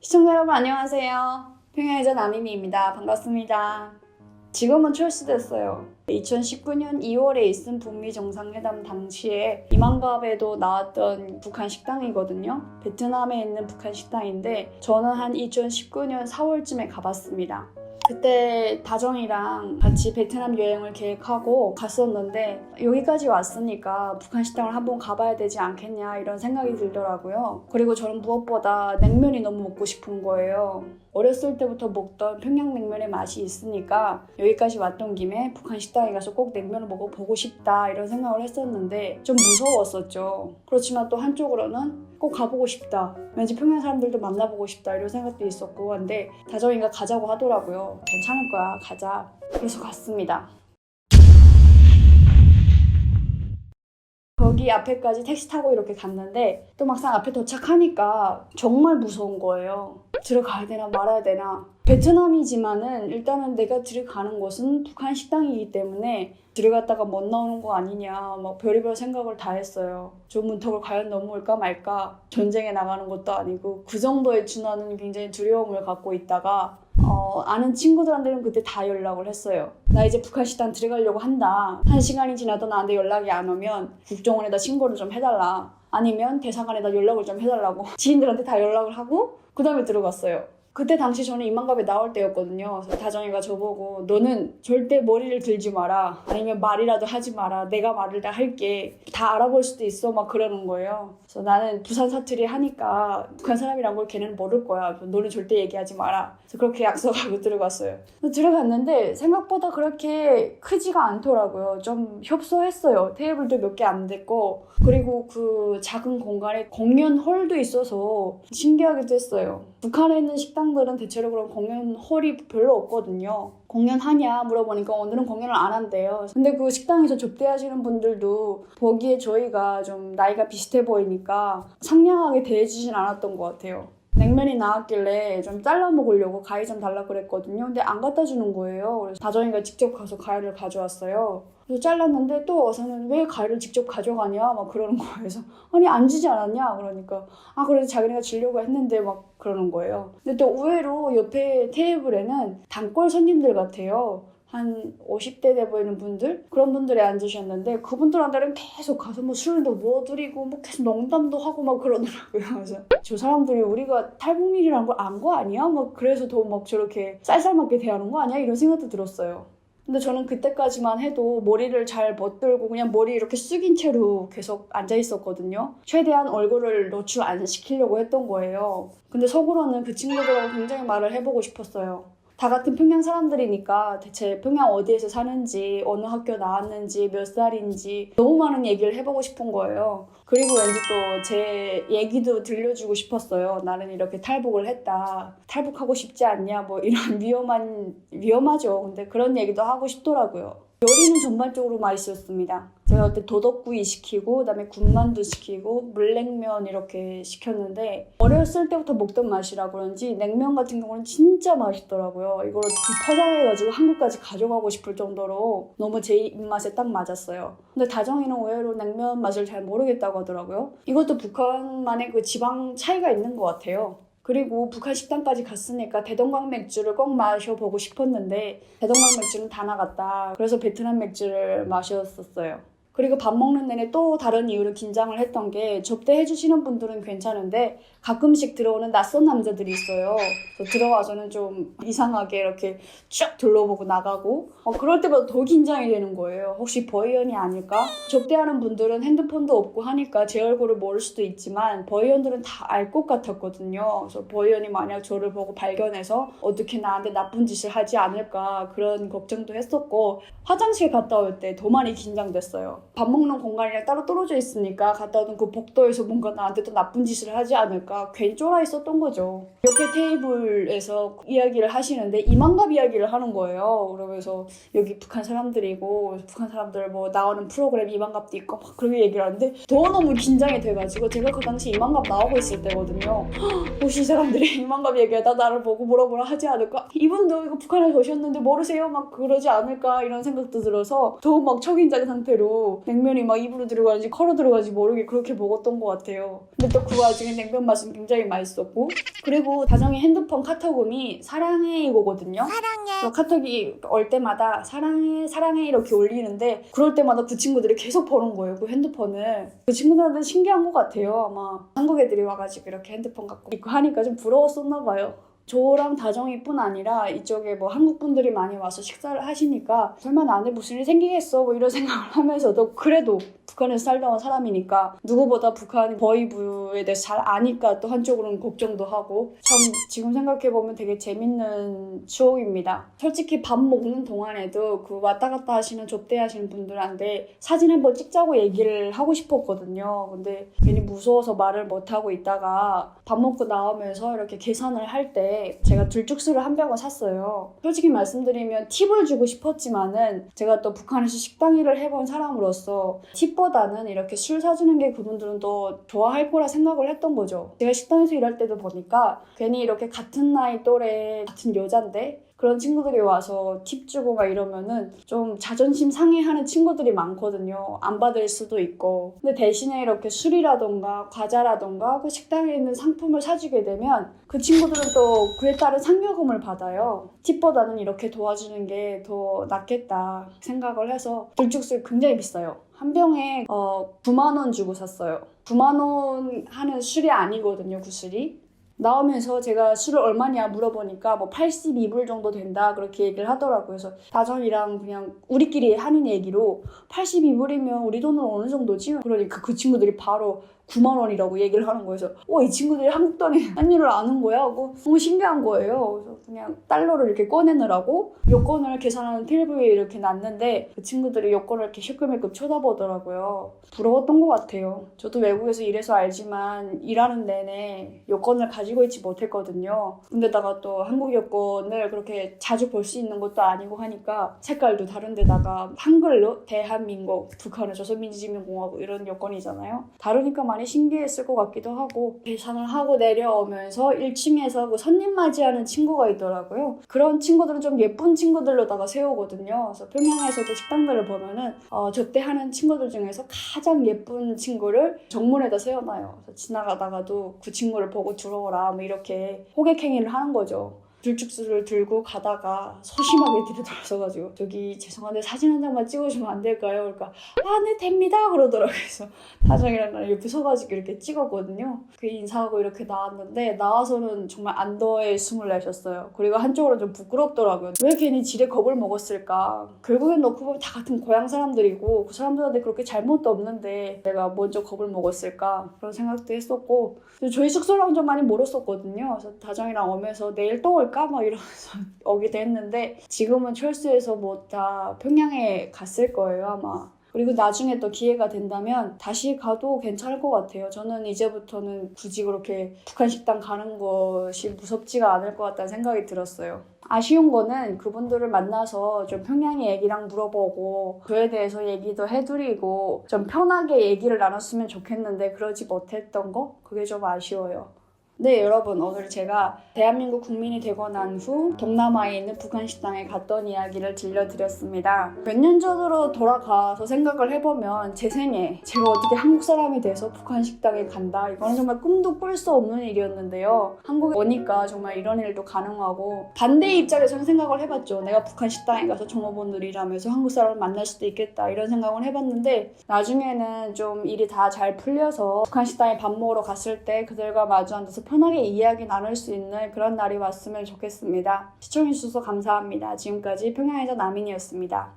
시청자 여러분 안녕하세요. 평양여자 남이미입니다. 반갑습니다. 지금은 출시됐어요. 2019년 2월에 있은 북미 정상회담 당시에 이만갑에도 나왔던 북한 식당이거든요. 베트남에 있는 북한 식당인데 저는 한 2019년 4월쯤에 가봤습니다. 그때 다정이랑 같이 베트남 여행을 계획하고 갔었는데 여기까지 왔으니까 북한 식당을 한번 가봐야 되지 않겠냐 이런 생각이 들더라고요. 그리고 저는 무엇보다 냉면이 너무 먹고 싶은 거예요. 어렸을 때부터 먹던 평양냉면의 맛이 있으니까 여기까지 왔던 김에 북한 식당에 가서 꼭 냉면을 먹어보고 싶다 이런 생각을 했었는데 좀 무서웠었죠. 그렇지만 또 한쪽으로는 꼭 가보고 싶다. 왠지 평양 사람들도 만나보고 싶다 이런 생각도 있었고 한데 다정이가 가자고 하더라고요. 괜찮을 거야 가자. 그래서 갔습니다. 거기 앞에까지 택시 타고 이렇게 갔는데 또 막상 앞에 도착하니까 정말 무서운 거예요. 들어가야 되나 말아야 되나. 베트남이지만은 일단은 내가 들어가는 곳은 북한 식당이기 때문에 들어갔다가 못 나오는 거 아니냐 막 별의별 생각을 다 했어요. 저 문턱을 과연 넘을까 말까. 전쟁에 나가는 것도 아니고 그 정도에 준하는 굉장히 두려움을 갖고 있다가 아는 친구들한테는 그때 다 연락을 했어요. 나 이제 북한 식당 들어가려고 한다. 1시간이 지나도 나한테 연락이 안 오면 국정원에다 신고를 좀 해달라. 아니면 대사관에다 연락을 좀 해달라고 지인들한테 다 연락을 하고 그 다음에 들어갔어요. 그때 당시 저는 이만갑에 나올 때였거든요. 그래서 다정이가 저보고 너는 절대 머리를 들지 마라. 아니면 말이라도 하지 마라. 내가 말을 다 할게. 다 알아볼 수도 있어. 막 그러는 거예요. 그래서 나는 부산 사투리 하니까 북한 사람이란 걸 걔는 모를 거야. 너는 절대 얘기하지 마라. 그래서 그렇게 약속하고 들어갔어요. 들어갔는데 생각보다 그렇게 크지가 않더라고요. 좀 협소했어요. 테이블도 몇 개 안 됐고 그리고 그 작은 공간에 공연 홀도 있어서 신기하기도 했어요. 북한에 있는 식당들은 대체로 그런 공연 홀이 별로 없거든요. 공연하냐 물어보니까 오늘은 공연을 안 한대요. 근데 그 식당에서 접대하시는 분들도 보기에 저희가 좀 나이가 비슷해 보이니까 상냥하게 대해주진 않았던 것 같아요. 냉면이 나왔길래 좀 잘라 먹으려고 가위 좀 달라고 그랬거든요. 근데 안 갖다 주는 거예요. 그래서 다정이가 직접 가서 가위를 가져왔어요. 그래서 잘랐는데 또 와서는 왜 가위를 직접 가져가냐 막 그러는 거예요. 그래서 아니 안 주지 않았냐 그러니까 그래도 자기네가 주려고 했는데 막 그러는 거예요. 근데 또 의외로 옆에 테이블에는 단골 손님들 같아요. 한 50대 돼 보이는 분들? 그런 분들이 앉으셨는데 그분들한테는 계속 가서 뭐 술도 모아드리고 뭐 계속 농담도 하고 막 그러더라고요. 그래서 저 사람들이 우리가 탈북민이라는 걸 안 거 아니야? 막 그래서 더 막 저렇게 쌀쌀맞게 대하는 거 아니야? 이런 생각도 들었어요. 근데 저는 그때까지만 해도 머리를 잘 못 들고 그냥 머리 이렇게 숙인 채로 계속 앉아 있었거든요. 최대한 얼굴을 노출 안 시키려고 했던 거예요. 근데 속으로는 그 친구들하고 굉장히 말을 해보고 싶었어요. 다 같은 평양 사람들이니까 대체 평양 어디에서 사는지, 어느 학교 나왔는지, 몇 살인지 너무 많은 얘기를 해보고 싶은 거예요. 그리고 왠지 또 제 얘기도 들려주고 싶었어요. 나는 이렇게 탈북을 했다. 탈북하고 싶지 않냐 뭐 이런 위험하죠. 근데 그런 얘기도 하고 싶더라고요. 요리는 전반적으로 맛있었습니다. 제가 그때 도덕구이 시키고 그다음에 군만두 시키고 물냉면 이렇게 시켰는데 어렸을 때부터 먹던 맛이라 그런지 냉면 같은 경우는 진짜 맛있더라고요. 이걸 어떻게 포장해가지고 한국까지 가져가고 싶을 정도로 너무 제 입맛에 딱 맞았어요. 근데 다정이는 의외로 냉면 맛을 잘 모르겠다고 하더라고요. 이것도 북한만의 그 지방 차이가 있는 것 같아요. 그리고 북한 식당까지 갔으니까 대동강 맥주를 꼭 마셔보고 싶었는데 대동강 맥주는 다 나갔다. 그래서 베트남 맥주를 마셨었어요. 그리고 밥 먹는 내내 또 다른 이유로 긴장을 했던 게 접대해주시는 분들은 괜찮은데 가끔씩 들어오는 낯선 남자들이 있어요. 그래서 들어와서는 좀 이상하게 이렇게 쭉 둘러보고 나가고 그럴 때마다 더 긴장이 되는 거예요. 혹시 버이언이 아닐까? 접대하는 분들은 핸드폰도 없고 하니까 제 얼굴을 모를 수도 있지만 버이언들은 다 알 것 같았거든요. 그래서 버이언이 만약 저를 보고 발견해서 어떻게 나한테 나쁜 짓을 하지 않을까 그런 걱정도 했었고 화장실 갔다 올 때 더 많이 긴장됐어요. 밥 먹는 공간이랑 따로 떨어져 있으니까 갔다 오던 그 복도에서 뭔가 나한테 또 나쁜 짓을 하지 않을까 괜히 쫄아 있었던 거죠. 옆에 테이블에서 이야기를 하시는데 이만갑 이야기를 하는 거예요. 그러면서 여기 북한 사람들이고 북한 사람들 뭐 나오는 프로그램 이만갑도 있고 막 그렇게 얘기를 하는데 더 너무 긴장이 돼가지고 제가 그 당시 이만갑 나오고 있을 때거든요. 혹시 이 사람들이 이만갑 얘기하다 나를 보고 뭐라 하지 않을까? 이분도 이거 북한에서 오셨는데 모르세요? 막 그러지 않을까 이런 생각도 들어서 더 막 초긴장 상태로 먹어도 냉면이 막 입으로 들어가는지 코로 들어가는지 모르게 그렇게 먹었던 것 같아요. 근데 또 그 와중에 냉면 맛은 굉장히 맛있었고, 그리고 다정이 핸드폰 카톡음이 사랑해 이거거든요. 사랑해. 카톡이 올 때마다 사랑해 사랑해 이렇게 올리는데, 그럴 때마다 그 친구들이 계속 보는 거예요, 그 핸드폰을. 그 친구들한테 신기한 것 같아요. 아마 한국 애들이 와가지고 이렇게 핸드폰 갖고 있고 하니까 좀 부러웠었나 봐요. 저랑 다정이뿐 아니라 이쪽에 뭐 한국 분들이 많이 와서 식사를 하시니까 설마 나한테 무슨 일이 생기겠어 뭐 이런 생각을 하면서도, 그래도 북한에서 살다 온 사람이니까 누구보다 북한 보이부에 대해서 잘 아니까 또 한쪽으로는 걱정도 하고, 참 지금 생각해보면 되게 재밌는 추억입니다. 솔직히 밥 먹는 동안에도 그 왔다 갔다 하시는 접대하시는 분들한테 사진 한번 찍자고 얘기를 하고 싶었거든요. 근데 괜히 무서워서 말을 못하고 있다가 밥 먹고 나오면서 이렇게 계산을 할 때 제가 들쭉술을 한 병을 샀어요. 솔직히 말씀드리면 팁을 주고 싶었지만은 제가 또 북한에서 식당 일을 해본 사람으로서 팁보다는 이렇게 술 사주는 게 그분들은 더 좋아할 거라 생각을 했던 거죠. 제가 식당에서 일할 때도 보니까 괜히 이렇게 같은 나이 또래 같은 여잔데 그런 친구들이 와서 팁 주고 막 이러면은 좀 자존심 상해하는 친구들이 많거든요. 안 받을 수도 있고. 근데 대신에 이렇게 술이라던가 과자라던가 그 식당에 있는 상품을 사주게 되면 그 친구들은 또 그에 따른 상여금을 받아요. 팁보다는 이렇게 도와주는 게 더 낫겠다 생각을 해서, 들쭉술 굉장히 비싸요. 한 병에 9만 원 주고 샀어요. 9만 원 하는 술이 아니거든요, 그 술이. 나오면서 제가 술을 얼마냐 물어보니까 뭐 82불 정도 된다 그렇게 얘기를 하더라고요. 그래서 다정이랑 그냥 우리끼리 하는 얘기로 82불이면 우리 돈은 어느 정도지? 그러니까 그 친구들이 바로 9만 원이라고 얘기를 하는 거예요. 그래서 이 친구들이 한국 돈에 한 일을 아는 거야 하고 너무 신기한 거예요. 그래서 그냥 달러를 이렇게 꺼내느라고 여권을 계산하는 테이블 위에 이렇게 놨는데 그 친구들이 여권을 이렇게 시끌매끌 쳐다보더라고요. 부러웠던 것 같아요. 저도 외국에서 일해서 알지만 일하는 내내 여권을 가지고 있지 못했거든요. 근데다가 또 한국 여권을 그렇게 자주 볼 수 있는 것도 아니고 하니까 색깔도 다른 데다가 한글로 대한민국, 북한의 조선민주주의인민공화국 이런 여권이잖아요. 다르니까 많이 신기했을 것 같기도 하고, 계산을 하고 내려오면서 1층에서 그 손님 맞이하는 친구가 있더라고요. 그런 친구들은 좀 예쁜 친구들로다가 세우거든요. 그래서 평양에서도 식당들을 보면은 접대하는 친구들 중에서 가장 예쁜 친구를 정문에다 세워놔요. 그래서 지나가다가도 그 친구를 보고 들어오라 뭐 이렇게 호객행위를 하는 거죠. 들쭉술을 들고 가다가 소심하게 뒤로 돌아서가지고 저기 죄송한데 사진 한 장만 찍어주면 안 될까요? 그러니까 네 됩니다 그러더라고요. 그래서 다정이랑 나랑 옆에 서가지고 이렇게 찍었거든요. 그 인사하고 이렇게 나왔는데 나와서는 정말 안도의 숨을 내셨어요. 그리고 한쪽으로 좀 부끄럽더라고요. 왜 괜히 지레 겁을 먹었을까? 결국엔 놓고 보면 다 같은 고향 사람들이고 그 사람들한테 그렇게 잘못도 없는데 내가 먼저 겁을 먹었을까? 그런 생각도 했었고, 저희 숙소랑 좀 많이 멀었었거든요. 그래서 다정이랑 오면서 내일 또 올까? 막 이러면서 오기도 했는데 지금은 철수해서 뭐 다 평양에 갔을 거예요 아마. 그리고 나중에 또 기회가 된다면 다시 가도 괜찮을 것 같아요. 저는 이제부터는 굳이 그렇게 북한 식당 가는 것이 무섭지가 않을 것 같다는 생각이 들었어요. 아쉬운 거는 그분들을 만나서 좀 평양의 얘기랑 물어보고 저에 대해서 얘기도 해드리고 좀 편하게 얘기를 나눴으면 좋겠는데 그러지 못했던 거? 그게 좀 아쉬워요. 네, 여러분, 오늘 제가 대한민국 국민이 되고 난 후 동남아에 있는 북한 식당에 갔던 이야기를 들려드렸습니다. 몇 년 전으로 돌아가서 생각을 해보면 제 생에 제가 어떻게 한국 사람이 돼서 북한 식당에 간다, 이거는 정말 꿈도 꿀 수 없는 일이었는데요. 한국에 오니까 정말 이런 일도 가능하고, 반대의 입장에서는 생각을 해봤죠. 내가 북한 식당에 가서 종업원들 일하면서 한국 사람을 만날 수도 있겠다 이런 생각을 해봤는데, 나중에는 좀 일이 다 잘 풀려서 북한 식당에 밥 먹으러 갔을 때 그들과 마주 앉아서 편하게 이야기 나눌 수 있는 그런 날이 왔으면 좋겠습니다. 시청해주셔서 감사합니다. 지금까지 평양에서 나민이었습니다.